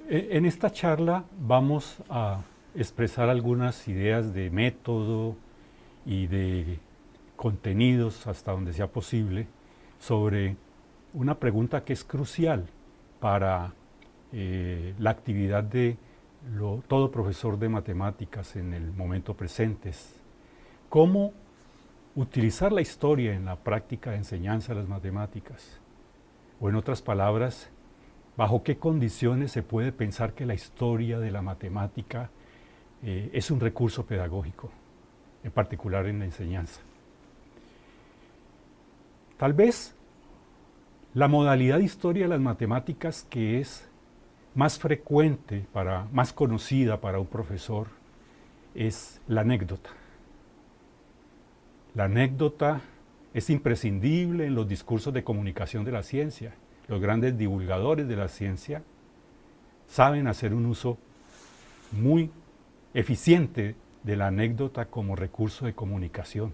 En esta charla vamos a expresar algunas ideas de método y de contenidos hasta donde sea posible sobre una pregunta que es crucial para la actividad de todo profesor de matemáticas en el momento presente. ¿Cómo utilizar la historia en la práctica de enseñanza de las matemáticas? O en otras palabras, ¿bajo qué condiciones se puede pensar que la historia de la matemática es un recurso pedagógico, en particular en la enseñanza? Tal vez la modalidad de historia de las matemáticas que es más frecuente, más conocida para un profesor, es la anécdota. La anécdota es imprescindible en los discursos de comunicación de la ciencia. Los grandes divulgadores de la ciencia saben hacer un uso muy eficiente de la anécdota como recurso de comunicación.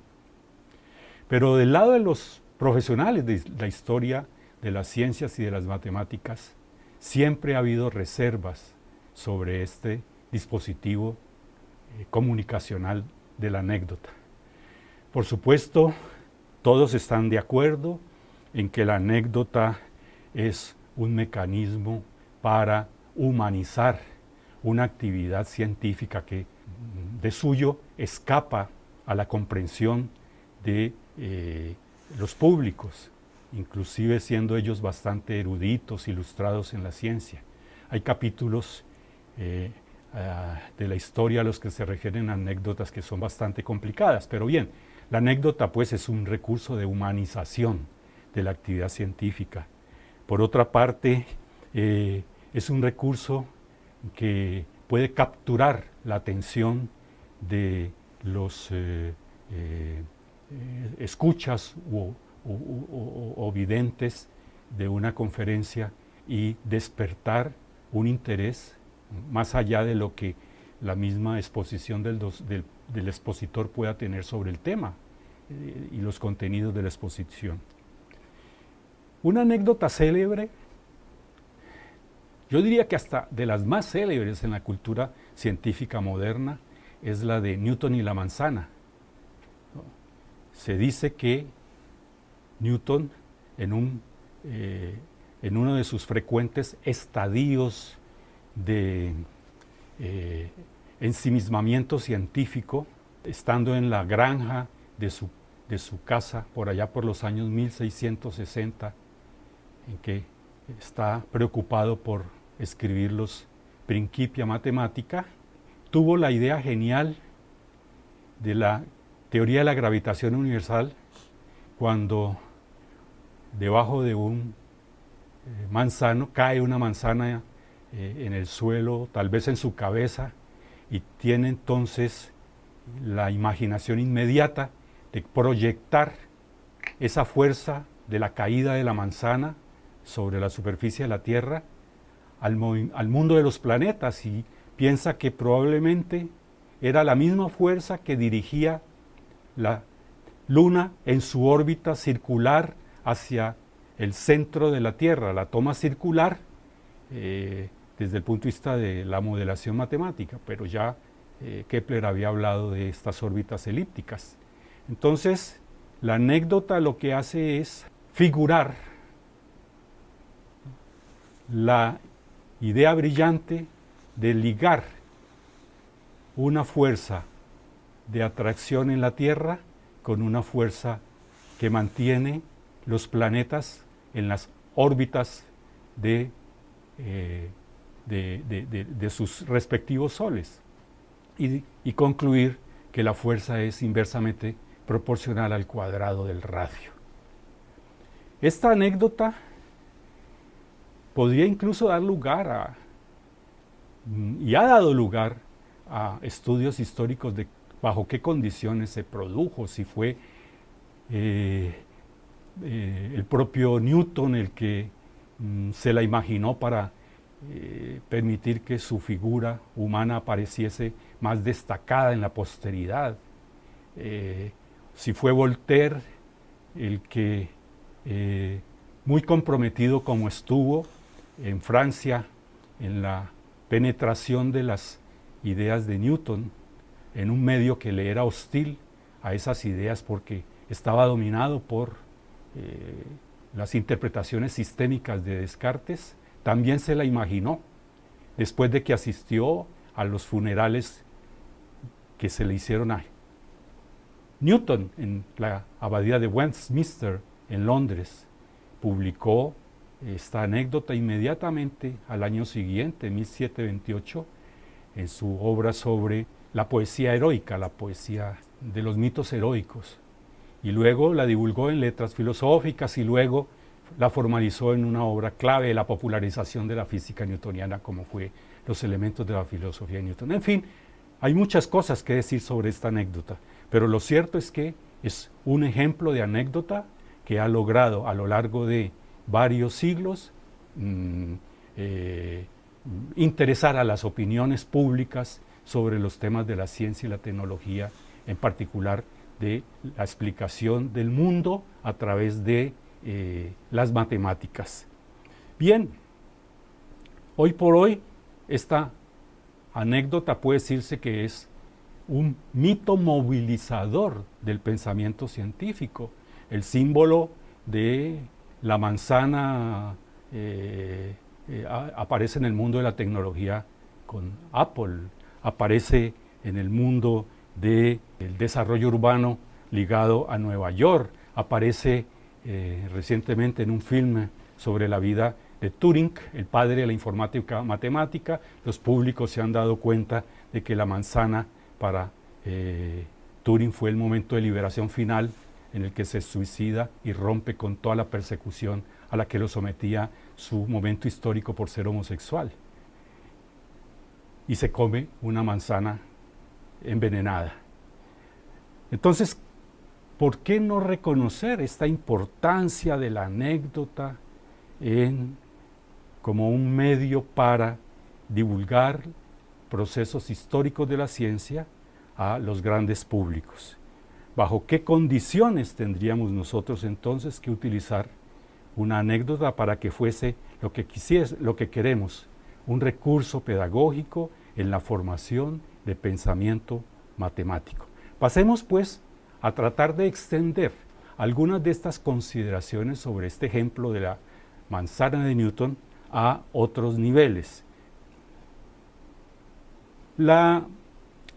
Pero del lado de los profesionales de la historia de las ciencias y de las matemáticas, siempre ha habido reservas sobre este dispositivo comunicacional de la anécdota. Por supuesto, todos están de acuerdo en que la anécdota es un mecanismo para humanizar una actividad científica que de suyo escapa a la comprensión de los públicos, inclusive siendo ellos bastante eruditos, ilustrados en la ciencia. Hay capítulos de la historia a los que se refieren anécdotas que son bastante complicadas, pero bien, la anécdota pues es un recurso de humanización de la actividad científica. Por otra parte, es un recurso que puede capturar la atención de los escuchas o videntes de una conferencia y despertar un interés más allá de lo que la misma exposición del expositor pueda tener sobre el tema y los contenidos de la exposición. Una anécdota célebre, yo diría que hasta de las más célebres en la cultura científica moderna, es la de Newton y la manzana. Se dice que Newton, en uno de sus frecuentes estadios de ensimismamiento científico, estando en la granja de su casa por allá por los años 1660, en que está preocupado por escribir los Principia Mathematica, tuvo la idea genial de la teoría de la gravitación universal cuando debajo de un manzano cae una manzana en el suelo, tal vez en su cabeza, y tiene entonces la imaginación inmediata de proyectar esa fuerza de la caída de la manzana sobre la superficie de la Tierra al mundo de los planetas, y piensa que probablemente era la misma fuerza que dirigía la Luna en su órbita circular hacia el centro de la Tierra, la toma circular desde el punto de vista de la modelación matemática, pero ya Kepler había hablado de estas órbitas elípticas. Entonces, la anécdota lo que hace es figurar la idea brillante de ligar una fuerza de atracción en la Tierra con una fuerza que mantiene los planetas en las órbitas de sus respectivos soles y concluir que la fuerza es inversamente proporcional al cuadrado del radio. Esta anécdota podría incluso dar lugar y ha dado lugar a estudios históricos de bajo qué condiciones se produjo, si fue el propio Newton el que se la imaginó para permitir que su figura humana apareciese más destacada en la posteridad, si fue Voltaire el que, muy comprometido como estuvo en Francia en la penetración de las ideas de Newton en un medio que le era hostil a esas ideas porque estaba dominado por las interpretaciones sistémicas de Descartes, también se la imaginó después de que asistió a los funerales que se le hicieron a Newton en la abadía de Westminster en Londres. Publicó esta anécdota inmediatamente al año siguiente, 1728, en su obra sobre la poesía heroica, la poesía de los mitos heroicos. Y luego la divulgó en letras filosóficas y luego la formalizó en una obra clave de la popularización de la física newtoniana, como fue Los elementos de la filosofía de Newton. En fin, hay muchas cosas que decir sobre esta anécdota, pero lo cierto es que es un ejemplo de anécdota que ha logrado a lo largo de varios siglos interesar a las opiniones públicas sobre los temas de la ciencia y la tecnología, en particular de la explicación del mundo a través de las matemáticas. Bien, hoy por hoy esta anécdota puede decirse que es un mito movilizador del pensamiento científico. El símbolo de la manzana aparece en el mundo de la tecnología con Apple, aparece en el mundo del desarrollo urbano ligado a Nueva York, aparece recientemente en un filme sobre la vida de Turing, el padre de la informática matemática. Los públicos se han dado cuenta de que la manzana para Turing fue el momento de liberación final en el que se suicida y rompe con toda la persecución a la que lo sometía su momento histórico por ser homosexual. Y se come una manzana envenenada. Entonces, ¿por qué no reconocer esta importancia de la anécdota como un medio para divulgar procesos históricos de la ciencia a los grandes públicos? ¿Bajo qué condiciones tendríamos nosotros entonces que utilizar una anécdota para que fuese lo que queremos, un recurso pedagógico en la formación de pensamiento matemático? Pasemos pues a tratar de extender algunas de estas consideraciones sobre este ejemplo de la manzana de Newton a otros niveles. La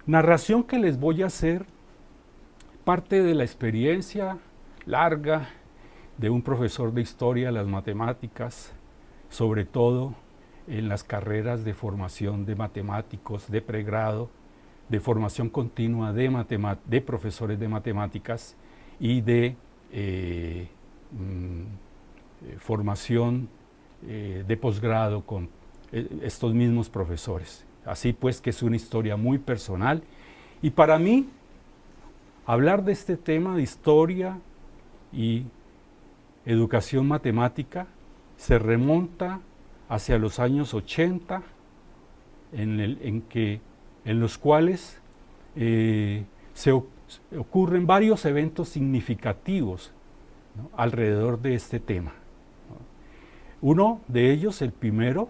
narración que les voy a hacer parte de la experiencia larga de un profesor de historia de las matemáticas, sobre todo en las carreras de formación de matemáticos de pregrado, de formación continua de profesores de matemáticas y de formación de posgrado con estos mismos profesores. Así pues que es una historia muy personal y para mí hablar de este tema de historia y educación matemática se remonta hacia los años 80 en los cuales se ocurren varios eventos significativos, ¿no?, alrededor de este tema. Uno de ellos, el primero,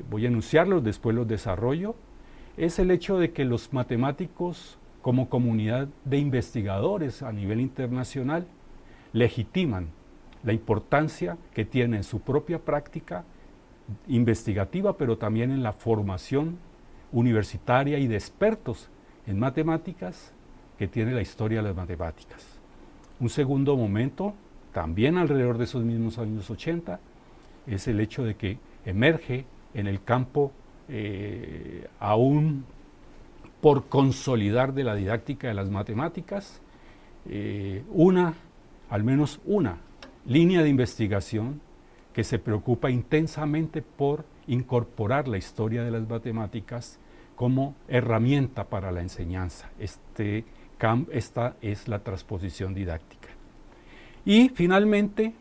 voy a enunciarlos, después los desarrollo, es el hecho de que los matemáticos como comunidad de investigadores a nivel internacional legitiman la importancia que tiene en su propia práctica investigativa, pero también en la formación universitaria y de expertos en matemáticas que tiene la historia de las matemáticas. Un segundo momento, también alrededor de esos mismos años 80, es el hecho de que emerge en el campo aún por consolidar de la didáctica de las matemáticas, al menos una línea de investigación que se preocupa intensamente por incorporar la historia de las matemáticas como herramienta para la enseñanza. Esta es la transposición didáctica. Y finalmente,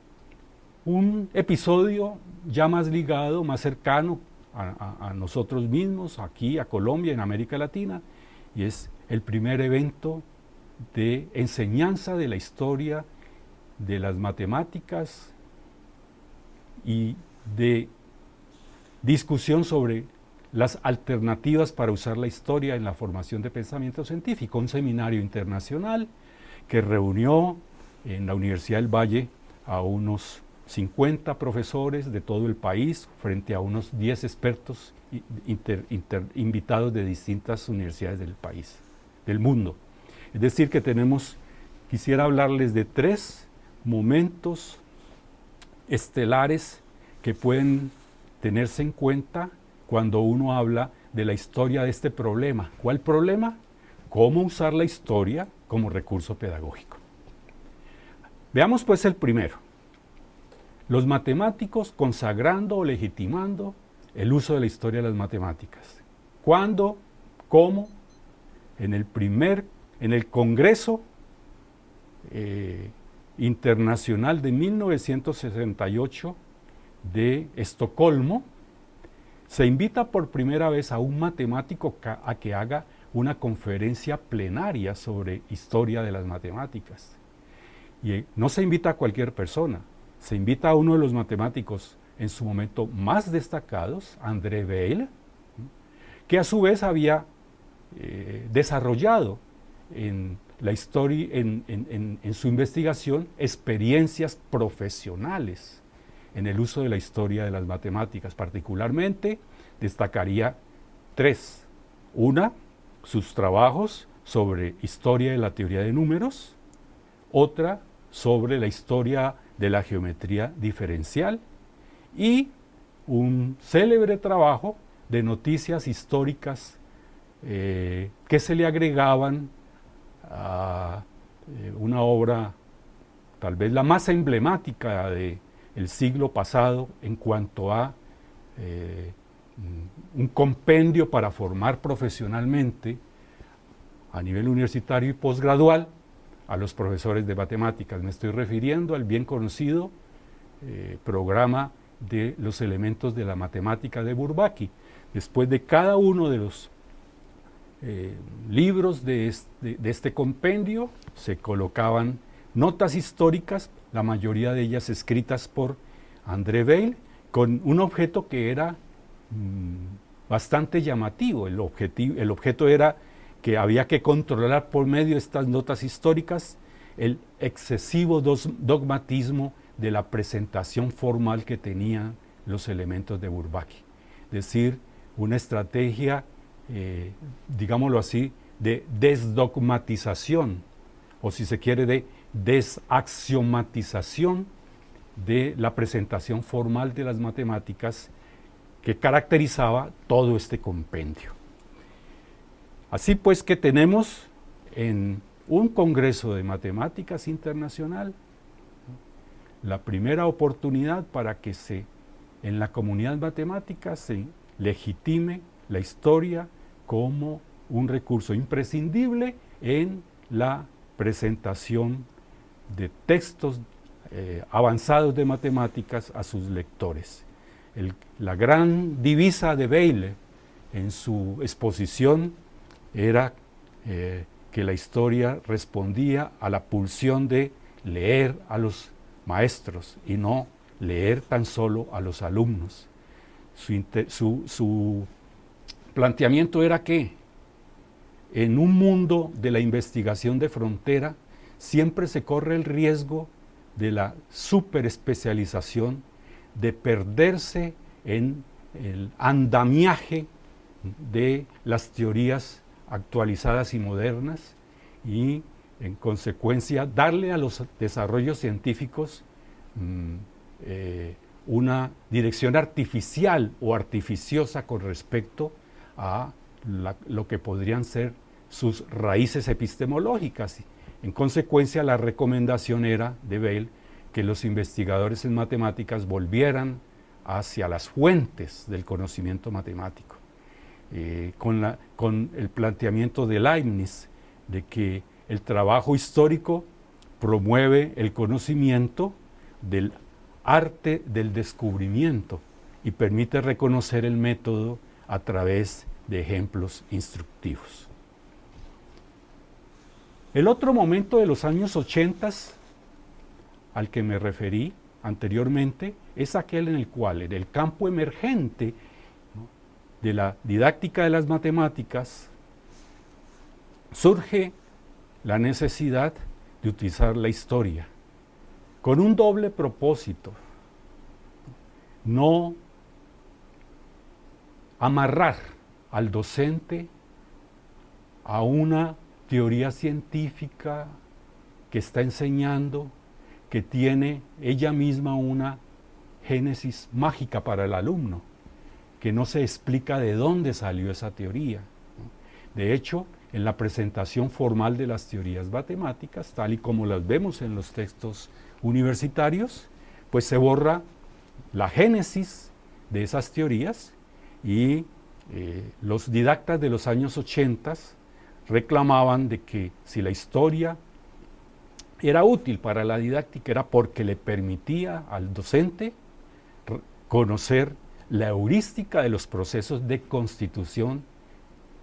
un episodio ya más ligado, más cercano a nosotros mismos, aquí a Colombia, en América Latina, y es el primer evento de enseñanza de la historia de las matemáticas y de discusión sobre las alternativas para usar la historia en la formación de pensamiento científico, un seminario internacional que reunió en la Universidad del Valle a unos 50 profesores de todo el país frente a unos 10 expertos invitados de distintas universidades del país, del mundo. Es decir, que quisiera hablarles de 3 momentos estelares que pueden tenerse en cuenta cuando uno habla de la historia de este problema. ¿Cuál problema? ¿Cómo usar la historia como recurso pedagógico? Veamos pues el primero. Los matemáticos consagrando o legitimando el uso de la historia de las matemáticas. ¿Cuándo? ¿Cómo? En el Congreso Internacional de 1968 de Estocolmo, se invita por primera vez a un matemático a que haga una conferencia plenaria sobre historia de las matemáticas. Y no se invita a cualquier persona, se invita a uno de los matemáticos en su momento más destacados, André Weil, que a su vez había desarrollado en la historia, en su investigación, experiencias profesionales en el uso de la historia de las matemáticas. Particularmente destacaría 3. Una, sus trabajos sobre historia de la teoría de números. Otra, sobre la historia de la geometría diferencial. Y un célebre trabajo de noticias históricas que se le agregaban a una obra tal vez la más emblemática del siglo pasado en cuanto a un compendio para formar profesionalmente a nivel universitario y posgradual a los profesores de matemáticas. Me estoy refiriendo al bien conocido programa de los elementos de la matemática de Bourbaki. Después de cada uno de los libros de este compendio se colocaban notas históricas, la mayoría de ellas escritas por André Weil, con un objeto que era bastante llamativo. El objeto era que había que controlar por medio de estas notas históricas el excesivo dogmatismo de la presentación formal que tenían los elementos de Bourbaki. Es decir, una estrategia, digámoslo así, de desdogmatización, o si se quiere, de desaxiomatización de la presentación formal de las matemáticas que caracterizaba todo este compendio. Así pues que tenemos en un Congreso de Matemáticas Internacional la primera oportunidad para que en la comunidad matemática se legitime la historia como un recurso imprescindible en la presentación de textos avanzados de matemáticas a sus lectores. La gran divisa de Weil en su exposición era que la historia respondía a la pulsión de leer a los maestros y no leer tan solo a los alumnos. Su planteamiento era que en un mundo de la investigación de frontera siempre se corre el riesgo de la superespecialización, de perderse en el andamiaje de las teorías actualizadas y modernas y, en consecuencia, darle a los desarrollos científicos una dirección artificial o artificiosa con respecto a lo que podrían ser sus raíces epistemológicas. En consecuencia, la recomendación era de Weil que los investigadores en matemáticas volvieran hacia las fuentes del conocimiento matemático, con el planteamiento de Leibniz de que el trabajo histórico promueve el conocimiento del arte del descubrimiento y permite reconocer el método a través de ejemplos instructivos. El otro momento de los años 80 al que me referí anteriormente es aquel en el cual, en el campo emergente, ¿no?, de la didáctica de las matemáticas surge la necesidad de utilizar la historia con un doble propósito: no amarrar al docente a una teoría científica que está enseñando, que tiene ella misma una génesis mágica para el alumno, que no se explica de dónde salió esa teoría. De hecho, en la presentación formal de las teorías matemáticas, tal y como las vemos en los textos universitarios, pues se borra la génesis de esas teorías y los didactas de los años 80 reclamaban de que si la historia era útil para la didáctica era porque le permitía al docente conocer la heurística de los procesos de constitución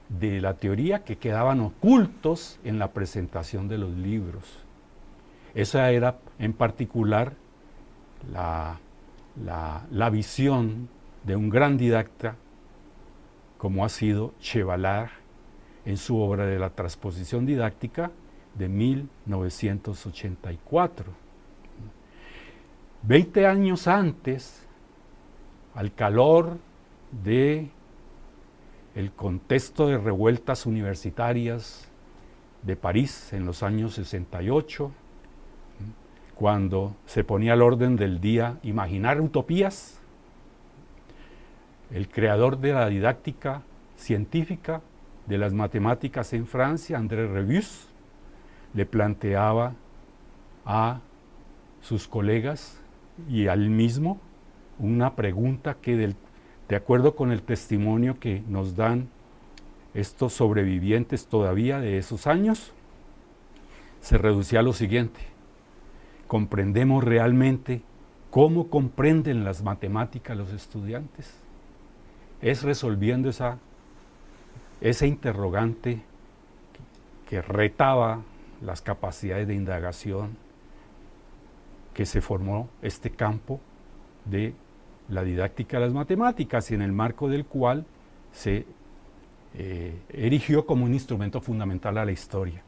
de la teoría que quedaban ocultos en la presentación de los libros. Esa era en particular la visión de un gran didacta como ha sido Chevallard en su obra de la transposición didáctica de 1984. 20 años antes, al calor de el contexto de revueltas universitarias de París en los años 68, cuando se ponía al orden del día imaginar utopías, el creador de la didáctica científica de las matemáticas en Francia, André Rebus, le planteaba a sus colegas y a él mismo una pregunta que, de acuerdo con el testimonio que nos dan estos sobrevivientes todavía de esos años, se reducía a lo siguiente: ¿comprendemos realmente cómo comprenden las matemáticas los estudiantes? Es resolviendo ese interrogante que retaba las capacidades de indagación que se formó este campo de la didáctica de las matemáticas, y en el marco del cual se erigió como un instrumento fundamental a la historia,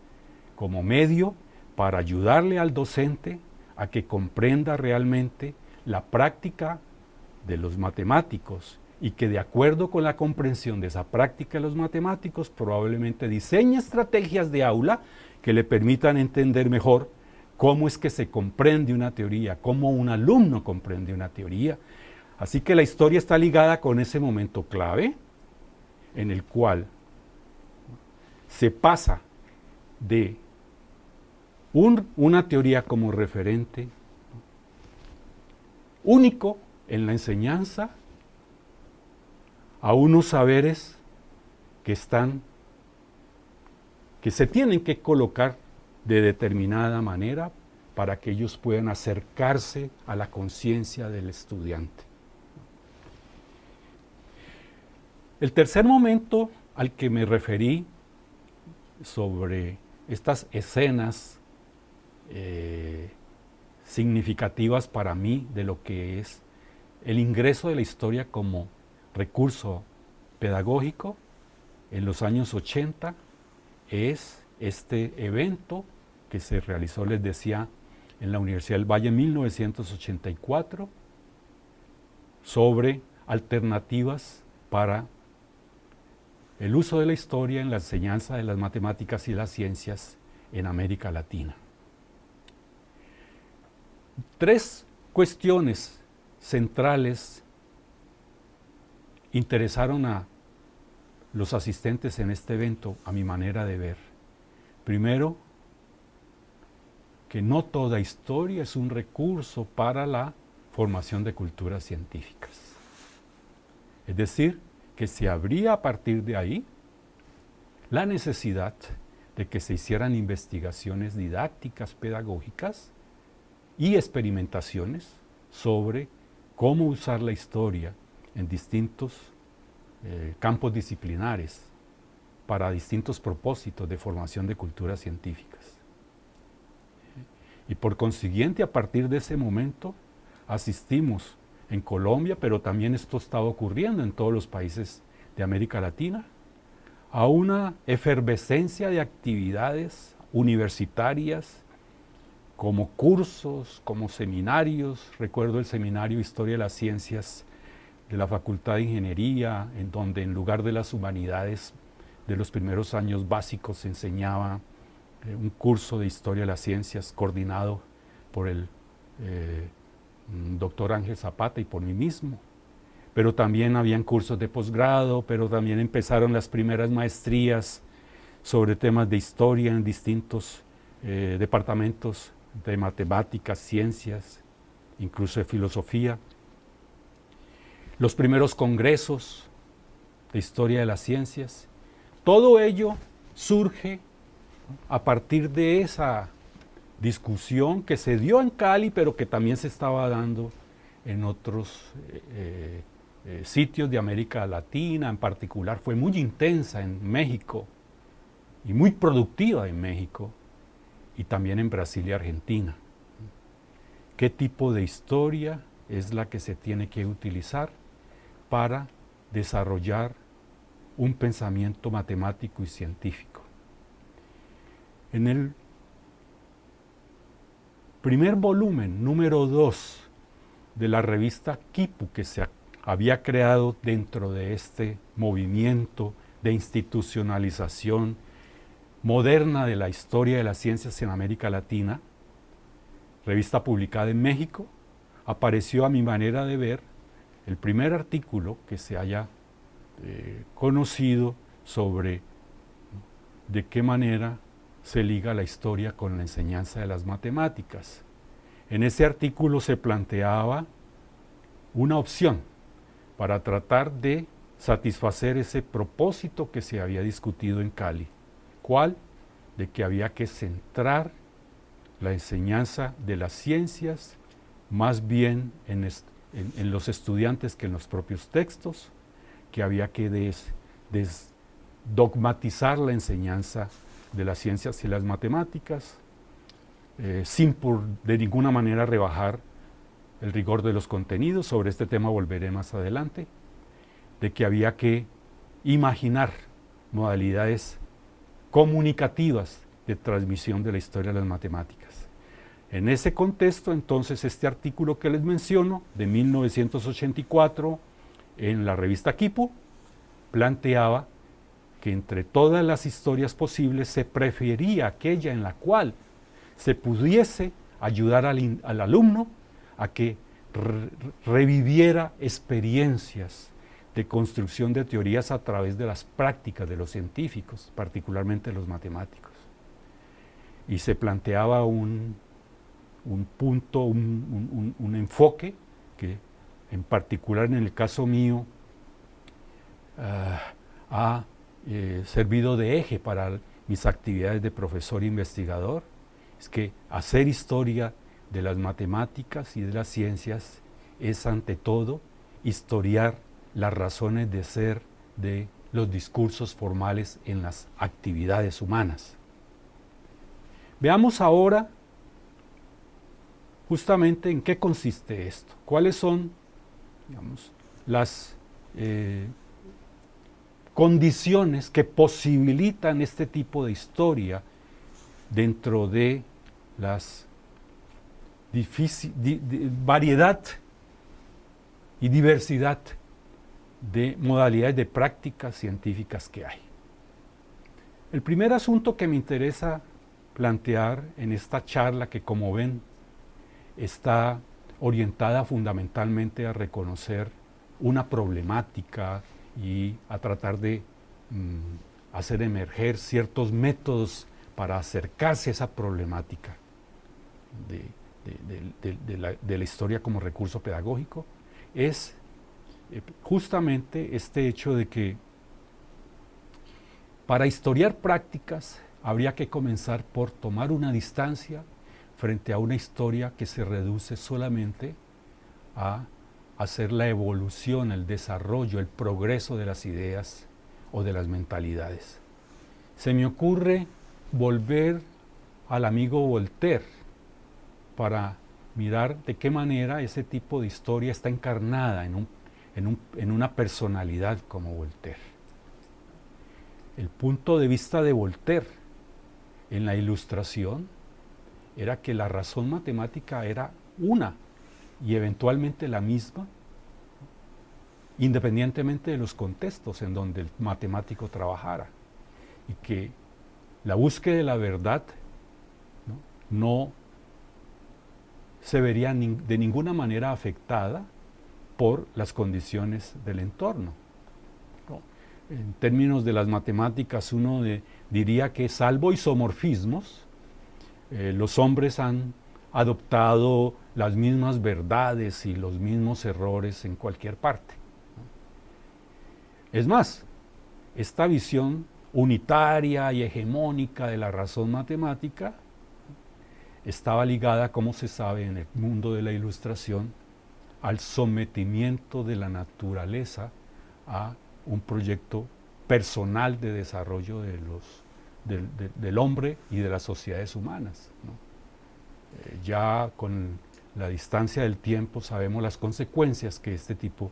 como medio para ayudarle al docente a que comprenda realmente la práctica de los matemáticos y que, de acuerdo con la comprensión de esa práctica de los matemáticos, probablemente diseñe estrategias de aula que le permitan entender mejor cómo es que se comprende una teoría, cómo un alumno comprende una teoría. Así que la historia está ligada con ese momento clave en el cual se pasa de una teoría como referente único en la enseñanza a unos saberes que se tienen que colocar de determinada manera para que ellos puedan acercarse a la conciencia del estudiante. El tercer momento al que me referí sobre estas escenas significativas para mí de lo que es el ingreso de la historia como recurso pedagógico en los años 80 es este evento que se realizó, les decía, en la Universidad del Valle en 1984 sobre alternativas para el uso de la historia en la enseñanza de las matemáticas y las ciencias en América Latina. 3 cuestiones centrales interesaron a los asistentes en este evento, a mi manera de ver. Primero, que no toda historia es un recurso para la formación de culturas científicas. Es decir, que se abría a partir de ahí la necesidad de que se hicieran investigaciones didácticas, pedagógicas y experimentaciones sobre cómo usar la historia en distintos campos disciplinares para distintos propósitos de formación de culturas científicas. Y por consiguiente, a partir de ese momento, asistimos en Colombia, pero también esto estaba ocurriendo en todos los países de América Latina, a una efervescencia de actividades universitarias, como cursos, como seminarios. Recuerdo el seminario Historia de las Ciencias de la Facultad de Ingeniería, en donde en lugar de las humanidades de los primeros años básicos se enseñaba un curso de Historia de las Ciencias coordinado por el doctor Ángel Zapata y por mí mismo. Pero también habían cursos de posgrado, pero también empezaron las primeras maestrías sobre temas de historia en distintos departamentos de matemáticas, ciencias, incluso de filosofía. Los primeros congresos de historia de las ciencias. Todo ello surge a partir de esa discusión que se dio en Cali, pero que también se estaba dando en otros sitios de América Latina. En particular fue muy intensa en México y muy productiva en México y también en Brasil y Argentina. ¿Qué tipo de historia es la que se tiene que utilizar para desarrollar un pensamiento matemático y científico? En el primer volumen, número 2, de la revista Quipu, que se había creado dentro de este movimiento de institucionalización moderna de la historia de las ciencias en América Latina, revista publicada en México, apareció, a mi manera de ver, el primer artículo que se haya conocido sobre de qué manera se liga la historia con la enseñanza de las matemáticas. En ese artículo se planteaba una opción para tratar de satisfacer ese propósito que se había discutido en Cali. ¿Cuál? De que había que centrar la enseñanza de las ciencias más bien en los estudiantes que en los propios textos, que había que desdogmatizar la enseñanza de las ciencias y las matemáticas, sin de ninguna manera rebajar el rigor de los contenidos. Sobre este tema volveré más adelante, de que había que imaginar modalidades comunicativas de transmisión de la historia de las matemáticas. En ese contexto, entonces, este artículo que les menciono, de 1984, en la revista Quipu, planteaba que entre todas las historias posibles se prefería aquella en la cual se pudiese ayudar al alumno a que reviviera experiencias de construcción de teorías a través de las prácticas de los científicos, particularmente los matemáticos. Y se planteaba un punto, un enfoque que en particular en el caso mío ha servido de eje para mis actividades de profesor e investigador. Es que hacer historia de las matemáticas y de las ciencias es ante todo historiar las razones de ser de los discursos formales en las actividades humanas. Veamos ahora justamente en qué consiste esto, cuáles son, digamos, las condiciones que posibilitan este tipo de historia dentro de las variedad y diversidad de modalidades de prácticas científicas que hay. El primer asunto que me interesa plantear en esta charla, que como ven está orientada fundamentalmente a reconocer una problemática y a tratar de hacer emerger ciertos métodos para acercarse a esa problemática de la historia como recurso pedagógico, es justamente este hecho de que para historiar prácticas habría que comenzar por tomar una distancia frente a una historia que se reduce solamente a hacer la evolución, el desarrollo, el progreso de las ideas o de las mentalidades. Se me ocurre volver al amigo Voltaire para mirar de qué manera ese tipo de historia está encarnada en una personalidad como Voltaire. El punto de vista de Voltaire en la Ilustración era que la razón matemática era una y eventualmente la misma, independientemente de los contextos en donde el matemático trabajara, y que la búsqueda de la verdad no se vería de ninguna manera afectada por las condiciones del entorno. En términos de las matemáticas, uno diría que, salvo isomorfismos, los hombres han adoptado las mismas verdades y los mismos errores en cualquier parte. Es más, esta visión unitaria y hegemónica de la razón matemática estaba ligada, como se sabe en el mundo de la Ilustración, al sometimiento de la naturaleza a un proyecto personal de desarrollo del hombre y de las sociedades humanas, ¿no? Ya con la distancia del tiempo sabemos las consecuencias que este tipo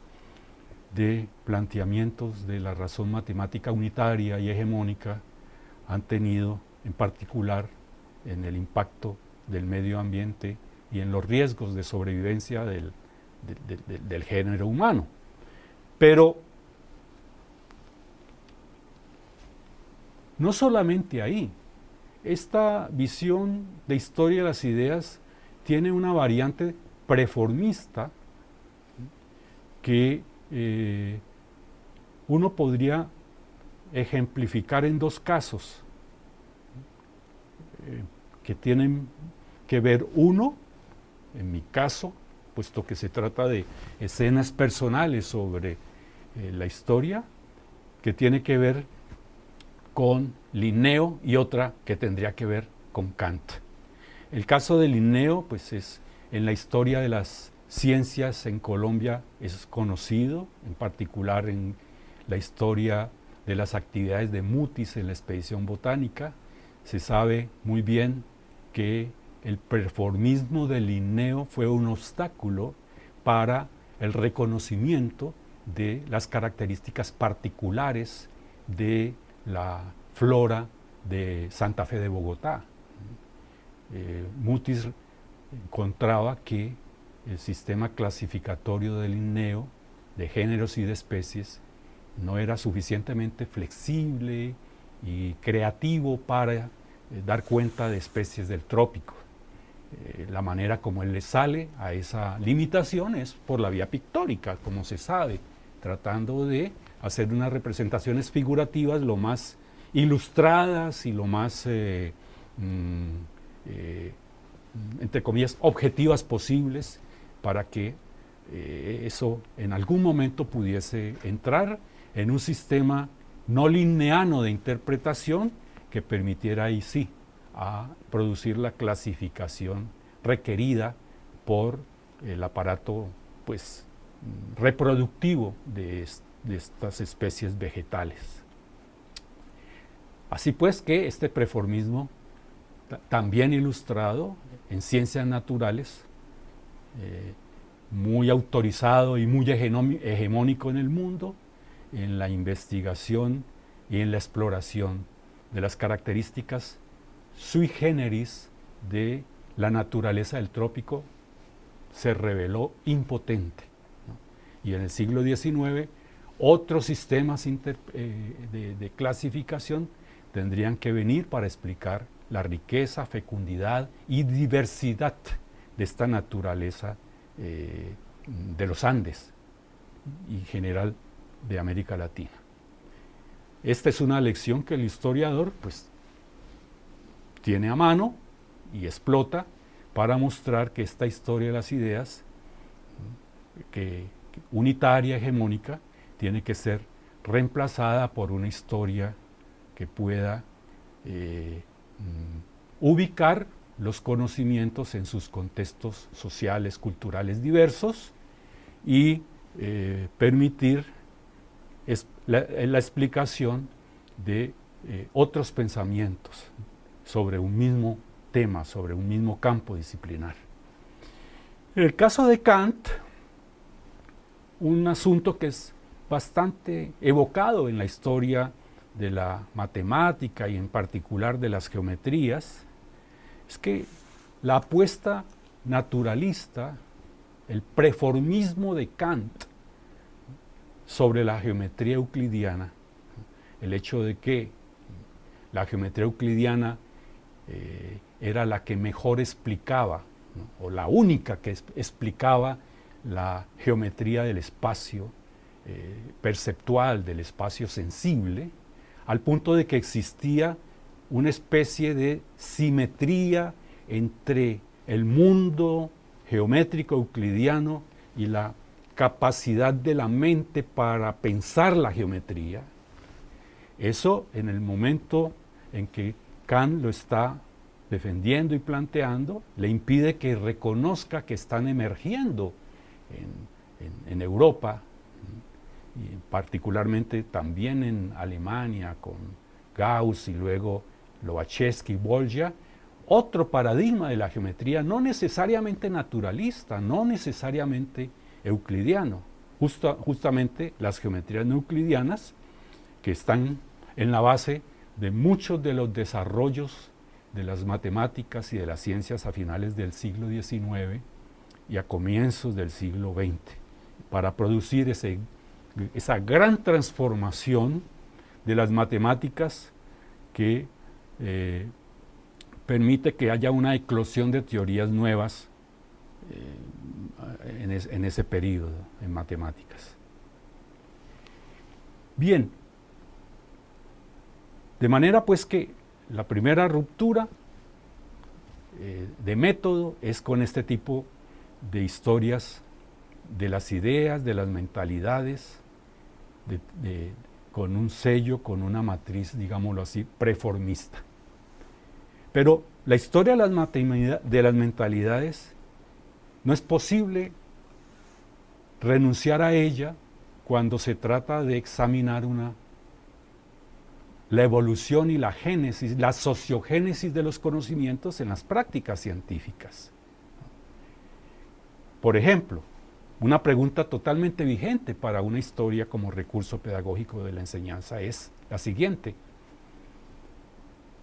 de planteamientos de la razón matemática unitaria y hegemónica han tenido, en particular en el impacto del medio ambiente y en los riesgos de sobrevivencia del género humano. Pero no solamente ahí, esta visión de historia de las ideas tiene una variante preformista que uno podría ejemplificar en dos casos que tienen que ver, uno, en mi caso, puesto que se trata de escenas personales sobre la historia, que tiene que ver con Linneo, y otra que tendría que ver con Kant. El caso de Linneo, pues, es en la historia de las ciencias en Colombia es conocido, en particular en la historia de las actividades de Mutis en la expedición botánica. Se sabe muy bien que el performismo de Linneo fue un obstáculo para el reconocimiento de las características particulares de la flora de Santa Fe de Bogotá. Mutis encontraba que el sistema clasificatorio de Linneo, de géneros y de especies, no era suficientemente flexible y creativo para dar cuenta de especies del trópico. La manera como él le sale a esa limitación es por la vía pictórica, como se sabe, tratando de hacer unas representaciones figurativas lo más ilustradas y lo más, entre comillas, objetivas posibles, para que eso en algún momento pudiese entrar en un sistema no linneano de interpretación que permitiera ahí sí a producir la clasificación requerida por el aparato, pues, reproductivo de estas especies vegetales. Así pues que este preformismo, también ilustrado en ciencias naturales, muy autorizado y muy hegemónico en el mundo, en la investigación y en la exploración de las características sui generis de la naturaleza del trópico, se reveló impotente, ¿no? Y en el siglo XIX, otros sistemas de clasificación tendrían que venir para explicar la riqueza, fecundidad y diversidad de esta naturaleza de los Andes y en general de América Latina. Esta es una lección que el historiador, pues, tiene a mano y explota para mostrar que esta historia de las ideas, que unitaria, hegemónica, tiene que ser reemplazada por una historia que pueda ubicar los conocimientos en sus contextos sociales, culturales diversos y permitir la explicación de otros pensamientos sobre un mismo tema, sobre un mismo campo disciplinar. En el caso de Kant, un asunto que es bastante evocado en la historia de la matemática y en particular de las geometrías, es que la apuesta naturalista, el preformismo de Kant sobre la geometría euclidiana, el hecho de que la geometría euclidiana era la que mejor explicaba, ¿no?, o la única que explicaba la geometría del espacio perceptual, del espacio sensible, al punto de que existía una especie de simetría entre el mundo geométrico euclidiano y la capacidad de la mente para pensar la geometría. Eso, en el momento en que Kant lo está defendiendo y planteando, le impide que reconozca que están emergiendo en Europa, y particularmente también en Alemania con Gauss y luego Lobachevsky y Bolja, otro paradigma de la geometría no necesariamente naturalista, no necesariamente euclidiano. Justamente las geometrías no euclidianas, que están en la base de muchos de los desarrollos de las matemáticas y de las ciencias a finales del siglo XIX y a comienzos del siglo XX, para producir esa gran transformación de las matemáticas que permite que haya una eclosión de teorías nuevas en ese periodo en matemáticas. Bien, de manera pues que la primera ruptura de método es con este tipo de historias de las ideas, de las mentalidades, con un sello, con una matriz, digámoslo así, preformista. Pero la historia de las mentalidades no es posible renunciar a ella cuando se trata de examinar la evolución y la génesis, la sociogénesis de los conocimientos en las prácticas científicas. Por ejemplo, una pregunta totalmente vigente para una historia como recurso pedagógico de la enseñanza es la siguiente: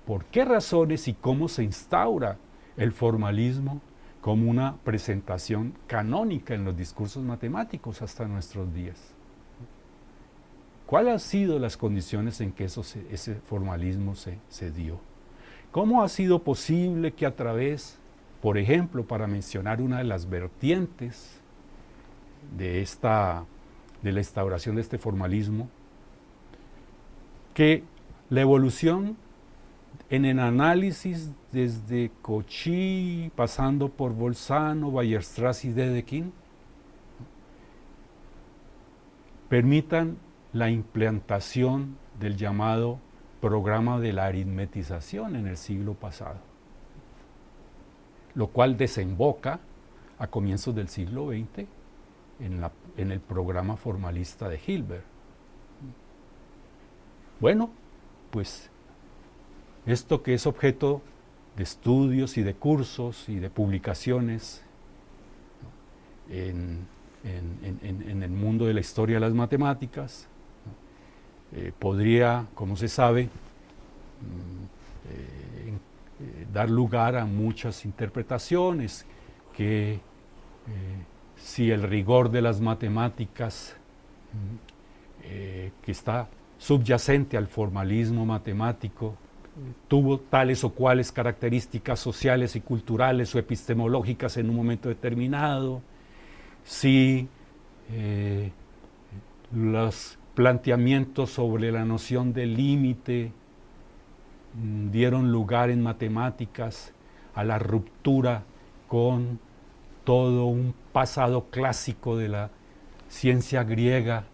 ¿por qué razones y cómo se instaura el formalismo como una presentación canónica en los discursos matemáticos hasta nuestros días? ¿Cuáles han sido las condiciones en que ese formalismo se dio? ¿Cómo ha sido posible que a través, por ejemplo, para mencionar una de las vertientes de la instauración de este formalismo, que la evolución en el análisis desde Cauchy, pasando por Bolzano, Weierstrass y Dedekind, permitan la implantación del llamado programa de la aritmetización en el siglo pasado, lo cual desemboca a comienzos del siglo XX en el programa formalista de Hilbert. Bueno, pues esto que es objeto de estudios y de cursos y de publicaciones en el mundo de la historia de las matemáticas, podría, como se sabe, dar lugar a muchas interpretaciones, que si el rigor de las matemáticas que está subyacente al formalismo matemático tuvo tales o cuales características sociales y culturales o epistemológicas en un momento determinado, si los planteamientos sobre la noción de límite dieron lugar en matemáticas a la ruptura con todo un pasado clásico de la ciencia griega,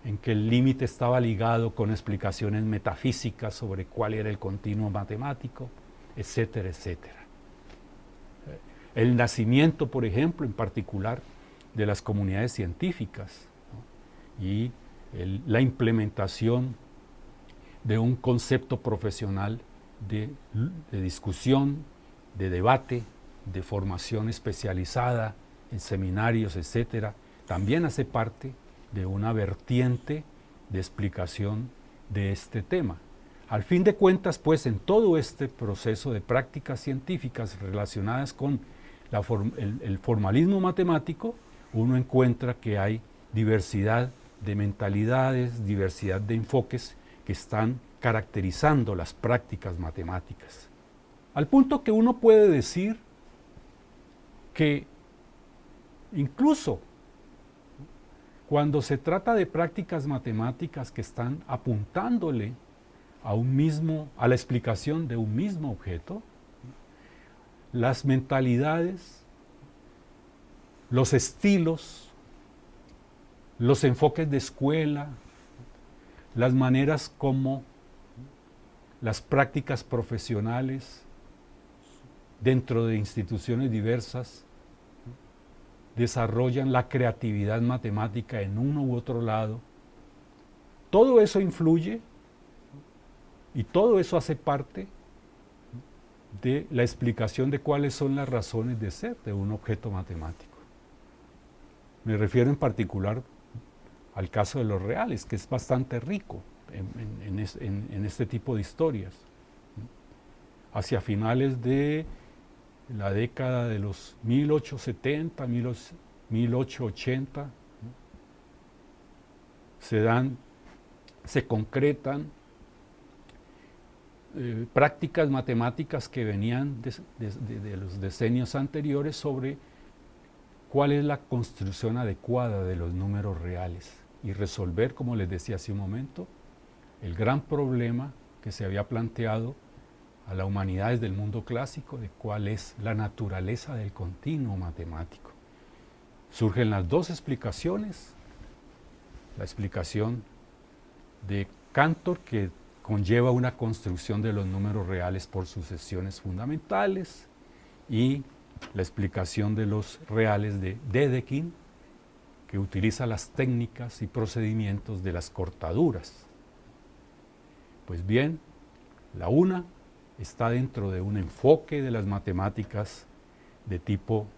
en que el límite estaba ligado con explicaciones metafísicas sobre cuál era el continuo matemático, etcétera, etcétera. El nacimiento, por ejemplo, en particular, de las comunidades científicas, ¿no?, y la implementación de un concepto profesional de discusión, de debate, de formación especializada en seminarios, etcétera, también hace parte de una vertiente de explicación de este tema. Al fin de cuentas, pues, en todo este proceso de prácticas científicas relacionadas con el formalismo matemático, uno encuentra que hay diversidad de mentalidades, diversidad de enfoques que están caracterizando las prácticas matemáticas. Al punto que uno puede decir que incluso cuando se trata de prácticas matemáticas que están apuntándole a la explicación de un mismo objeto, las mentalidades, los estilos, los enfoques de escuela, las maneras como las prácticas profesionales dentro de instituciones diversas desarrollan la creatividad matemática en uno u otro lado. Todo eso influye y todo eso hace parte de la explicación de cuáles son las razones de ser de un objeto matemático. Me refiero en particular al caso de los reales, que es bastante rico en este tipo de historias. Hacia finales de la década de los 1870, 1880, se concretan prácticas matemáticas que venían de los decenios anteriores sobre cuál es la construcción adecuada de los números reales y resolver, como les decía hace un momento, el gran problema que se había planteado a la humanidad desde el mundo clásico de cuál es la naturaleza del continuo matemático. Surgen las dos explicaciones, la explicación de Cantor, que conlleva una construcción de los números reales por sucesiones fundamentales, y la explicación de los reales de Dedekind, que utiliza las técnicas y procedimientos de las cortaduras. Pues bien, la una está dentro de un enfoque de las matemáticas de tipo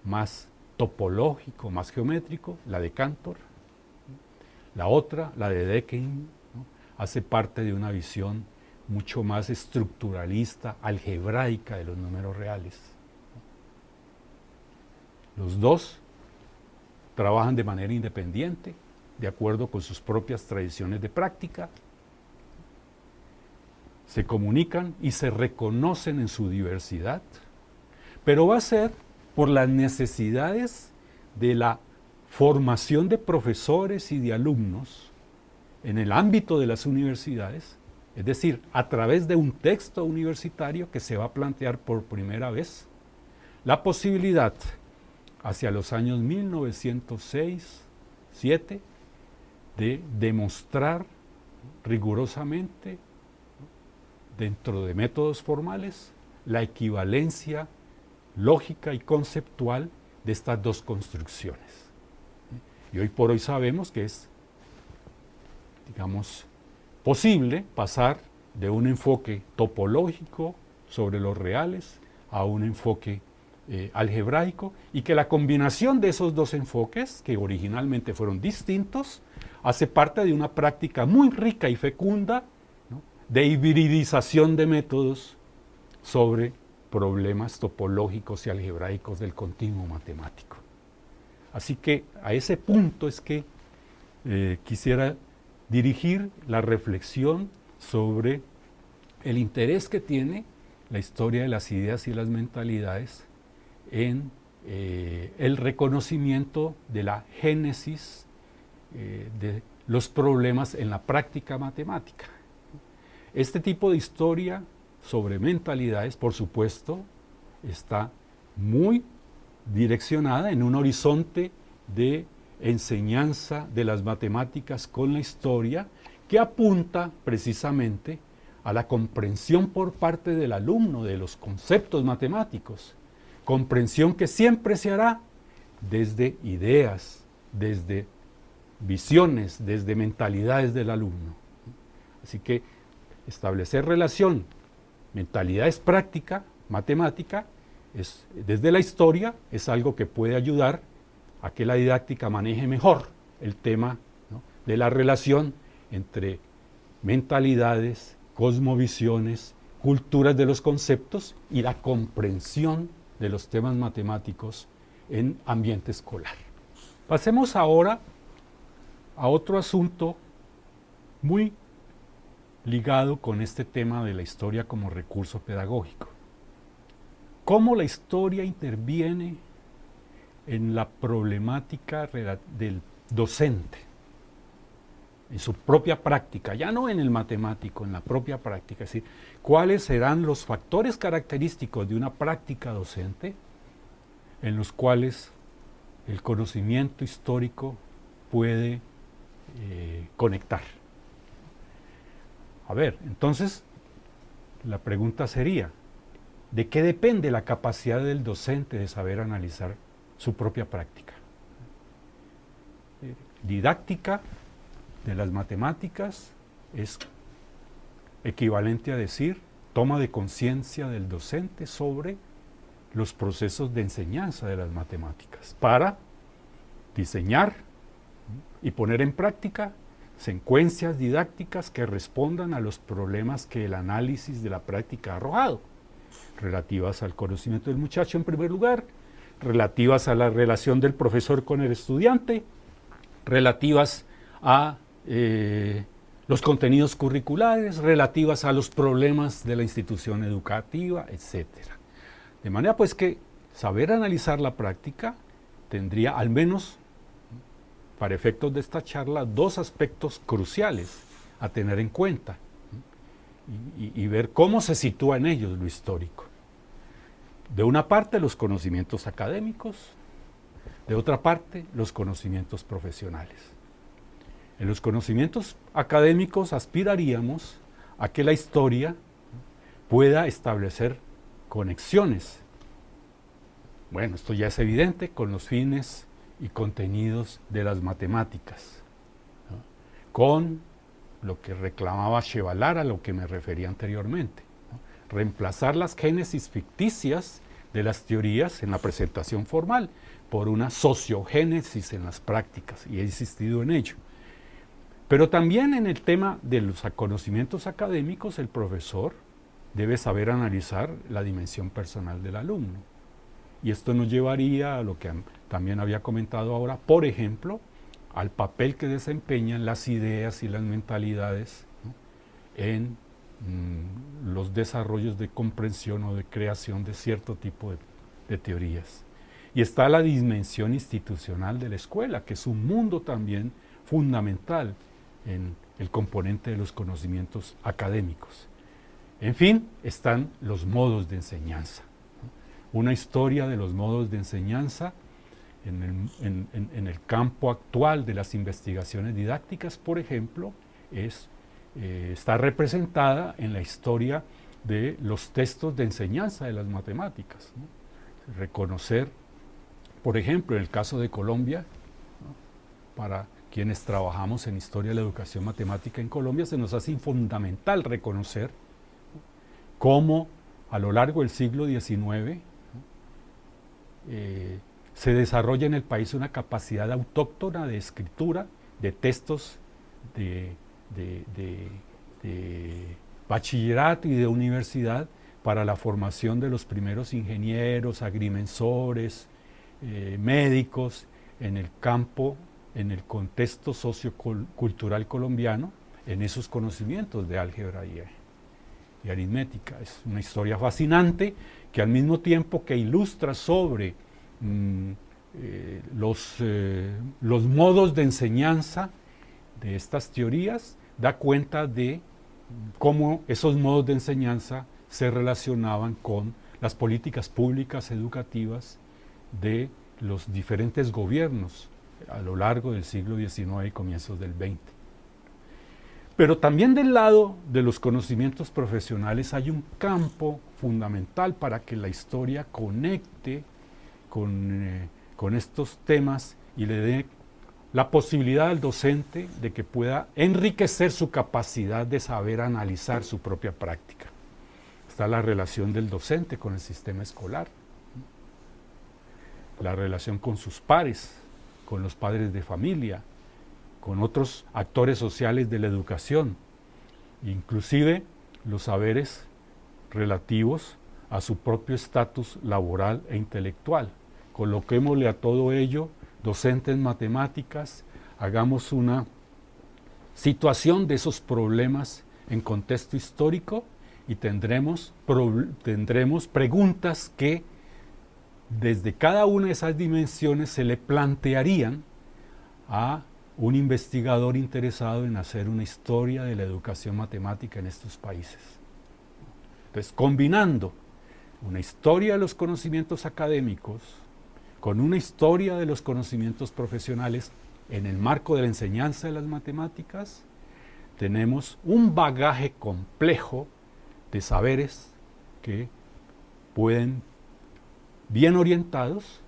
más topológico, más geométrico, la de Cantor. La otra, la de Dedekind, ¿no?, hace parte de una visión mucho más estructuralista, algebraica de los números reales. Los dos trabajan de manera independiente, de acuerdo con sus propias tradiciones de práctica, se comunican y se reconocen en su diversidad, pero va a ser por las necesidades de la formación de profesores y de alumnos en el ámbito de las universidades, es decir, a través de un texto universitario que se va a plantear por primera vez la posibilidad hacia los años 1906-07 de demostrar rigurosamente dentro de métodos formales la equivalencia lógica y conceptual de estas dos construcciones. Y hoy por hoy sabemos que es, digamos, posible pasar de un enfoque topológico sobre los reales a un enfoque algebraico, y que la combinación de esos dos enfoques, que originalmente fueron distintos, hace parte de una práctica muy rica y fecunda, ¿no?, de hibridización de métodos sobre problemas topológicos y algebraicos del continuo matemático. Así que a ese punto es que quisiera dirigir la reflexión sobre el interés que tiene la historia de las ideas y las mentalidades en el reconocimiento de la génesis de los problemas en la práctica matemática. Este tipo de historia sobre mentalidades, por supuesto, está muy direccionada en un horizonte de enseñanza de las matemáticas con la historia, que apunta precisamente a la comprensión por parte del alumno de los conceptos matemáticos, comprensión que siempre se hará desde ideas, desde visiones, desde mentalidades del alumno. Así que establecer relación, mentalidad es práctica, matemática, desde la historia, es algo que puede ayudar a que la didáctica maneje mejor el tema, ¿no?, de la relación entre mentalidades, cosmovisiones, culturas de los conceptos y la comprensión de los temas matemáticos en ambiente escolar. Pasemos ahora a otro asunto muy ligado con este tema de la historia como recurso pedagógico. ¿Cómo la historia interviene en la problemática del docente, en su propia práctica, ya no en el matemático, en la propia práctica? Es decir, ¿cuáles serán los factores característicos de una práctica docente en los cuales el conocimiento histórico puede conectar? A ver, entonces, la pregunta sería, ¿de qué depende la capacidad del docente de saber analizar su propia práctica? Didáctica de las matemáticas es equivalente a decir toma de conciencia del docente sobre los procesos de enseñanza de las matemáticas para diseñar y poner en práctica secuencias didácticas que respondan a los problemas que el análisis de la práctica ha arrojado, relativas al conocimiento del muchacho en primer lugar, relativas a la relación del profesor con el estudiante, relativas a los contenidos curriculares, relativas a los problemas de la institución educativa, etc. De manera pues que saber analizar la práctica tendría al menos, para efectos de esta charla, dos aspectos cruciales a tener en cuenta y ver cómo se sitúa en ellos lo histórico. De una parte, los conocimientos académicos, de otra parte, los conocimientos profesionales. En los conocimientos académicos aspiraríamos a que la historia pueda establecer conexiones. Bueno, esto ya es evidente con los fines y contenidos de las matemáticas, ¿no?, con lo que reclamaba Chevalar, a lo que me refería anteriormente, ¿no?, reemplazar las génesis ficticias de las teorías en la presentación formal por una sociogénesis en las prácticas, y he insistido en ello. Pero también en el tema de los conocimientos académicos, el profesor debe saber analizar la dimensión personal del alumno. Y esto nos llevaría a lo que también había comentado ahora, por ejemplo, al papel que desempeñan las ideas y las mentalidades, ¿no?, en los desarrollos de comprensión o de creación de cierto tipo de teorías. Y está la dimensión institucional de la escuela, que es un mundo también fundamental en el componente de los conocimientos académicos. En fin, están los modos de enseñanza. Una historia de los modos de enseñanza en el campo actual de las investigaciones didácticas, por ejemplo, está representada en la historia de los textos de enseñanza de las matemáticas, ¿no? Reconocer, por ejemplo, en el caso de Colombia, ¿no?, para quienes trabajamos en historia de la educación matemática en Colombia, se nos hace fundamental reconocer cómo a lo largo del siglo XIX se desarrolla en el país una capacidad autóctona de escritura de textos de bachillerato y de universidad para la formación de los primeros ingenieros, agrimensores, médicos en el campo, en el contexto sociocultural colombiano, en esos conocimientos de álgebra y aritmética. Es una historia fascinante que al mismo tiempo que ilustra sobre los modos de enseñanza de estas teorías, da cuenta de cómo esos modos de enseñanza se relacionaban con las políticas públicas educativas de los diferentes gobiernos a lo largo del siglo XIX y comienzos del XX. Pero también del lado de los conocimientos profesionales hay un campo fundamental para que la historia conecte con estos temas y le dé la posibilidad al docente de que pueda enriquecer su capacidad de saber analizar su propia práctica. Está la relación del docente con el sistema escolar, la relación con sus pares, con los padres de familia, con otros actores sociales de la educación, inclusive los saberes relativos a su propio estatus laboral e intelectual. Coloquémosle a todo ello docentes en matemáticas, hagamos una situación de esos problemas en contexto histórico y tendremos preguntas que desde cada una de esas dimensiones se le plantearían a un investigador interesado en hacer una historia de la educación matemática en estos países. Entonces, combinando una historia de los conocimientos académicos con una historia de los conocimientos profesionales en el marco de la enseñanza de las matemáticas, tenemos un bagaje complejo de saberes que pueden, bien orientados,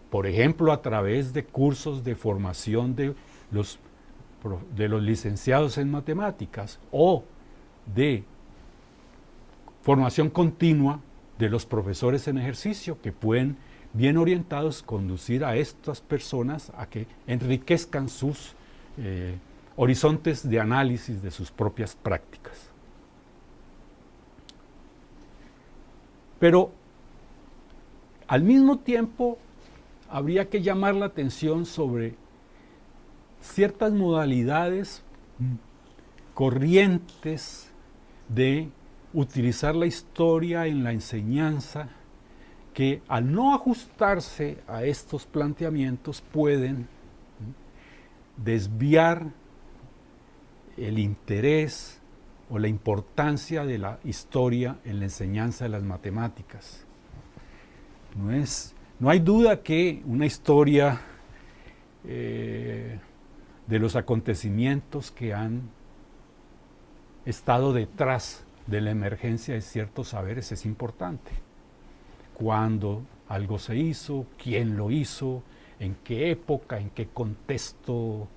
por ejemplo, a través de cursos de formación de los licenciados en matemáticas o de formación continua de los profesores en ejercicio, que pueden, bien orientados, conducir a estas personas a que enriquezcan sus horizontes de análisis de sus propias prácticas. Pero al mismo tiempo habría que llamar la atención sobre ciertas modalidades corrientes de utilizar la historia en la enseñanza que, al no ajustarse a estos planteamientos, pueden desviar el interés o la importancia de la historia en la enseñanza de las matemáticas. No hay duda que una historia de los acontecimientos que han estado detrás de la emergencia de ciertos saberes es importante. Cuándo algo se hizo, quién lo hizo, en qué época, en qué contexto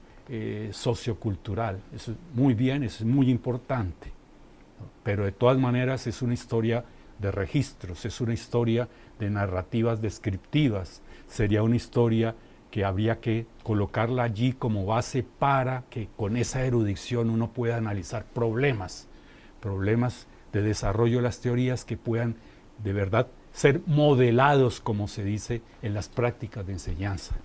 sociocultural. Eso es muy bien, eso es muy importante. Pero de todas maneras es una historia de registros, es una historia de narrativas descriptivas, sería una historia que habría que colocarla allí como base para que con esa erudición uno pueda analizar problemas de desarrollo de las teorías que puedan de verdad ser modelados, como se dice, en las prácticas de enseñanza.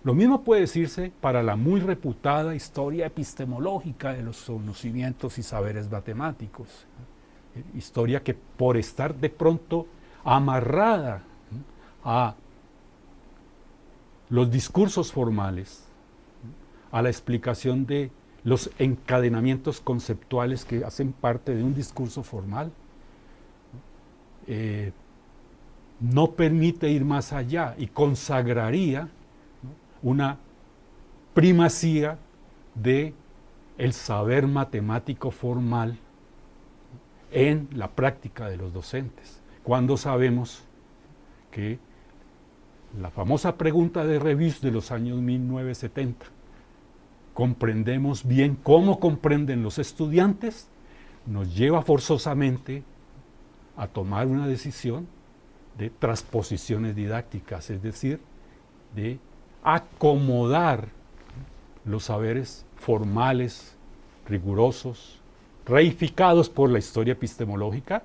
Lo mismo puede decirse para la muy reputada historia epistemológica de los conocimientos y saberes matemáticos. Historia que, por estar de pronto amarrada a los discursos formales, a la explicación de los encadenamientos conceptuales que hacen parte de un discurso formal, no permite ir más allá y consagraría una primacía de el saber matemático formal en la práctica de los docentes, cuando sabemos que la famosa pregunta de Rebus de los años 1970, comprendemos bien cómo comprenden los estudiantes, nos lleva forzosamente a tomar una decisión de transposiciones didácticas, es decir, de acomodar los saberes formales, rigurosos, reificados por la historia epistemológica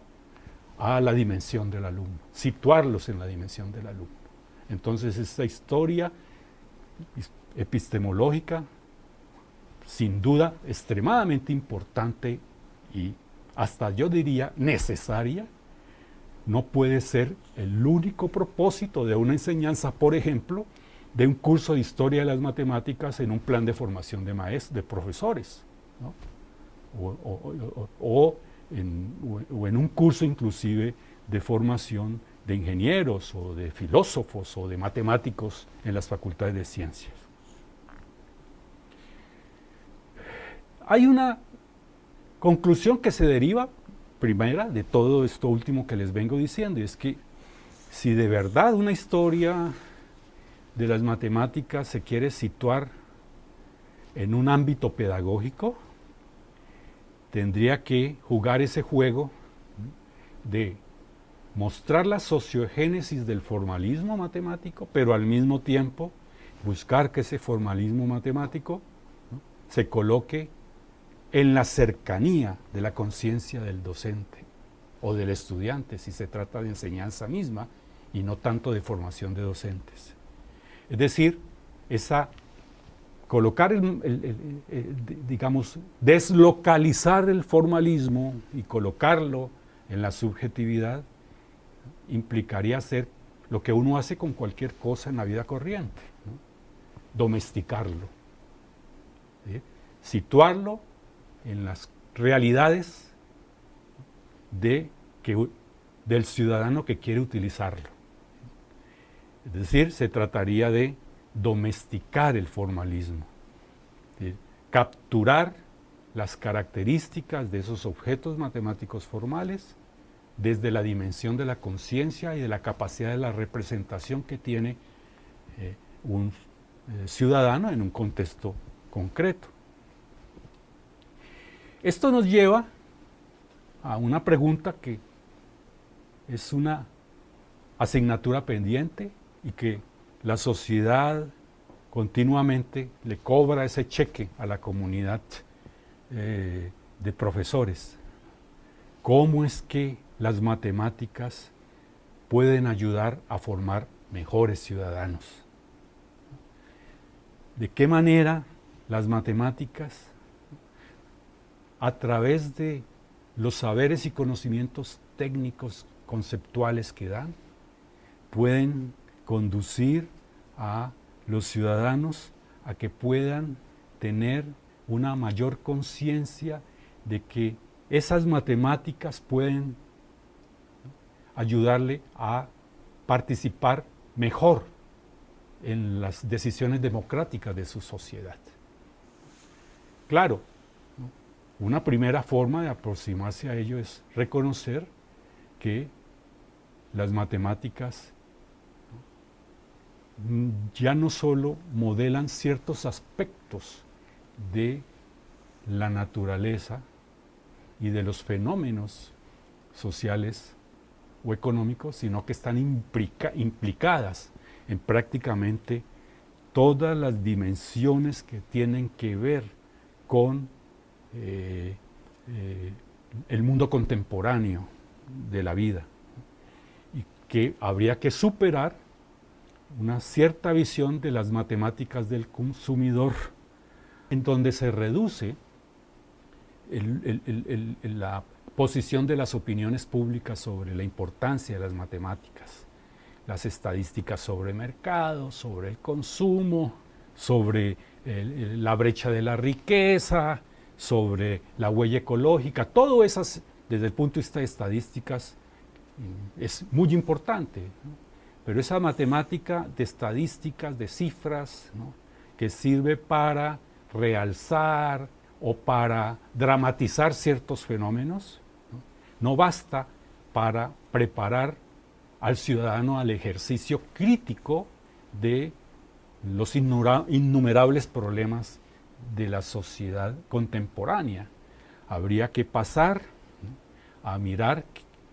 a la dimensión del alumno, situarlos en la dimensión del alumno. Entonces, esta historia epistemológica, sin duda, extremadamente importante y hasta yo diría necesaria, no puede ser el único propósito de una enseñanza, por ejemplo, de un curso de historia de las matemáticas en un plan de formación de profesores, ¿no? o en un curso inclusive de formación de ingenieros o de filósofos o de matemáticos en las facultades de ciencias. Hay una conclusión que se deriva, primera, de todo esto último que les vengo diciendo, y es que si de verdad una historia de las matemáticas se quiere situar en un ámbito pedagógico, tendría que jugar ese juego de mostrar la sociogénesis del formalismo matemático, pero al mismo tiempo buscar que ese formalismo matemático, ¿no?, se coloque en la cercanía de la conciencia del docente o del estudiante, si se trata de enseñanza misma y no tanto de formación de docentes. Es decir, colocar, digamos, deslocalizar el formalismo y colocarlo en la subjetividad implicaría hacer lo que uno hace con cualquier cosa en la vida corriente, ¿no?, domesticarlo, ¿sí?, situarlo en las realidades del ciudadano que quiere utilizarlo. Es decir, se trataría de domesticar el formalismo, ¿sí?, capturar las características de esos objetos matemáticos formales desde la dimensión de la conciencia y de la capacidad de la representación que tiene un ciudadano en un contexto concreto. Esto nos lleva a una pregunta que es una asignatura pendiente y que la sociedad continuamente le cobra ese cheque a la comunidad de profesores. ¿Cómo es que las matemáticas pueden ayudar a formar mejores ciudadanos? ¿De qué manera las matemáticas, a través de los saberes y conocimientos técnicos, conceptuales que dan, pueden conducir a los ciudadanos a que puedan tener una mayor conciencia de que esas matemáticas pueden ayudarle a participar mejor en las decisiones democráticas de su sociedad? Claro, una primera forma de aproximarse a ello es reconocer que las matemáticas ya no solo modelan ciertos aspectos de la naturaleza y de los fenómenos sociales o económicos, sino que están implicadas en prácticamente todas las dimensiones que tienen que ver con el mundo contemporáneo de la vida, y que habría que superar una cierta visión de las matemáticas del consumidor, en donde se reduce la posición de las opiniones públicas sobre la importancia de las matemáticas, las estadísticas sobre mercado, sobre el consumo, sobre la brecha de la riqueza, sobre la huella ecológica. Todo eso, desde el punto de vista de estadísticas, es muy importante, ¿no? Pero esa matemática de estadísticas, de cifras, ¿no?, que sirve para realzar o para dramatizar ciertos fenómenos, no basta para preparar al ciudadano al ejercicio crítico de los innumerables problemas de la sociedad contemporánea. Habría que pasar, ¿no?, a mirar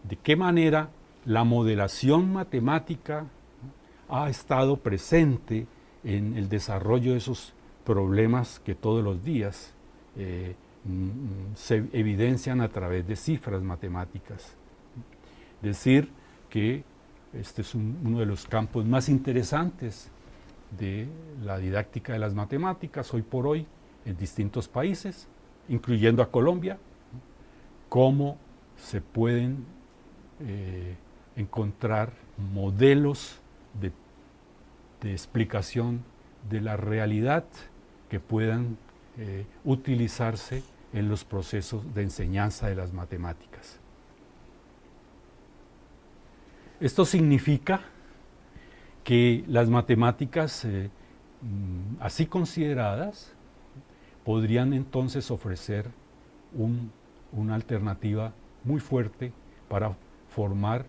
de qué manera la modelación matemática, ¿no?, ha estado presente en el desarrollo de esos problemas que todos los días se evidencian a través de cifras matemáticas. Decir que este es uno de los campos más interesantes de la didáctica de las matemáticas hoy por hoy en distintos países, incluyendo a Colombia, ¿no?, cómo se pueden encontrar modelos de explicación de la realidad que puedan utilizarse en los procesos de enseñanza de las matemáticas. Esto significa que las matemáticas, así consideradas, podrían entonces ofrecer una alternativa muy fuerte para formar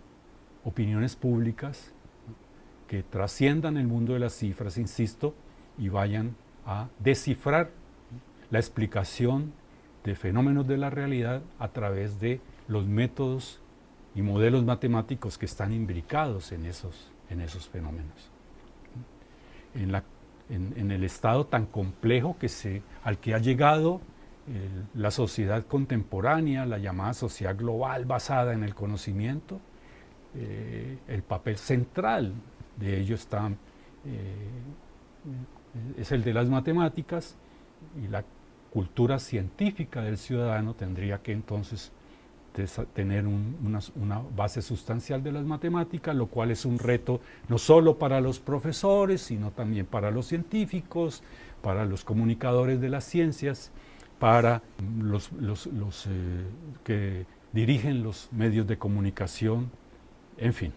opiniones públicas que trasciendan el mundo de las cifras, insisto, y vayan a descifrar la explicación de fenómenos de la realidad a través de los métodos y modelos matemáticos que están imbricados en esos fenómenos. En la en el estado tan complejo al que ha llegado la sociedad contemporánea, la llamada sociedad global basada en el conocimiento. El papel central de ello es el de las matemáticas, y la cultura científica del ciudadano tendría que entonces tener una base sustancial de las matemáticas, lo cual es un reto no solo para los profesores, sino también para los científicos, para los comunicadores de las ciencias, para los que dirigen los medios de comunicación, en fin.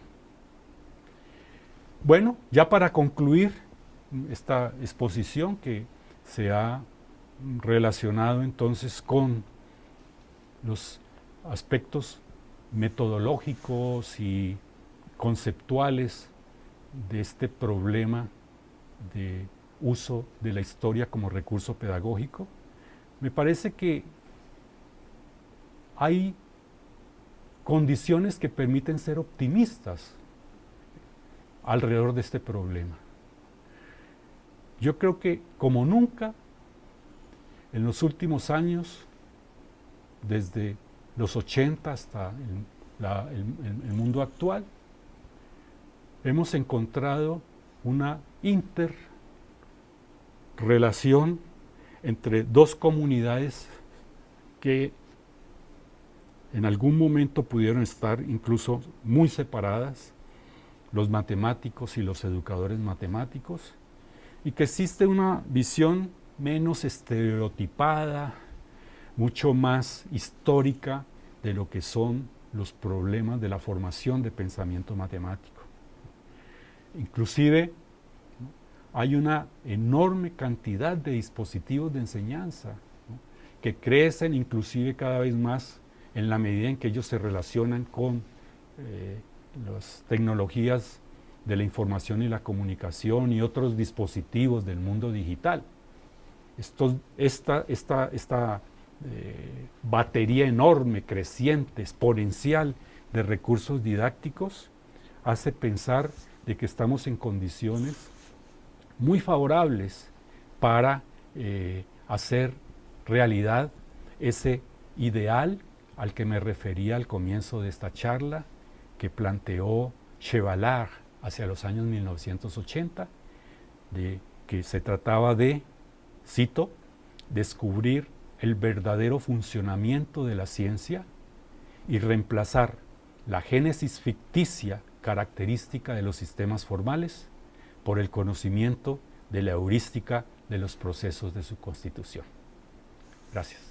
Bueno, ya para concluir esta exposición que se ha relacionado entonces con los aspectos metodológicos y conceptuales de este problema de uso de la historia como recurso pedagógico, me parece que hay condiciones que permiten ser optimistas alrededor de este problema. Yo creo que como nunca en los últimos años, desde los 80 hasta el mundo actual, hemos encontrado una interrelación entre dos comunidades que en algún momento pudieron estar incluso muy separadas, los matemáticos y los educadores matemáticos, y que existe una visión menos estereotipada, mucho más histórica de lo que son los problemas de la formación de pensamiento matemático. Inclusive hay una enorme cantidad de dispositivos de enseñanza, ¿no?, que crecen inclusive cada vez más en la medida en que ellos se relacionan con las tecnologías de la información y la comunicación y otros dispositivos del mundo digital. Esta batería enorme, creciente, exponencial de recursos didácticos hace pensar de que estamos en condiciones muy favorables para hacer realidad ese ideal al que me refería al comienzo de esta charla, que planteó Chevallard hacia los años 1980, de que se trataba de, cito, descubrir el verdadero funcionamiento de la ciencia y reemplazar la génesis ficticia característica de los sistemas formales por el conocimiento de la heurística de los procesos de su constitución. Gracias.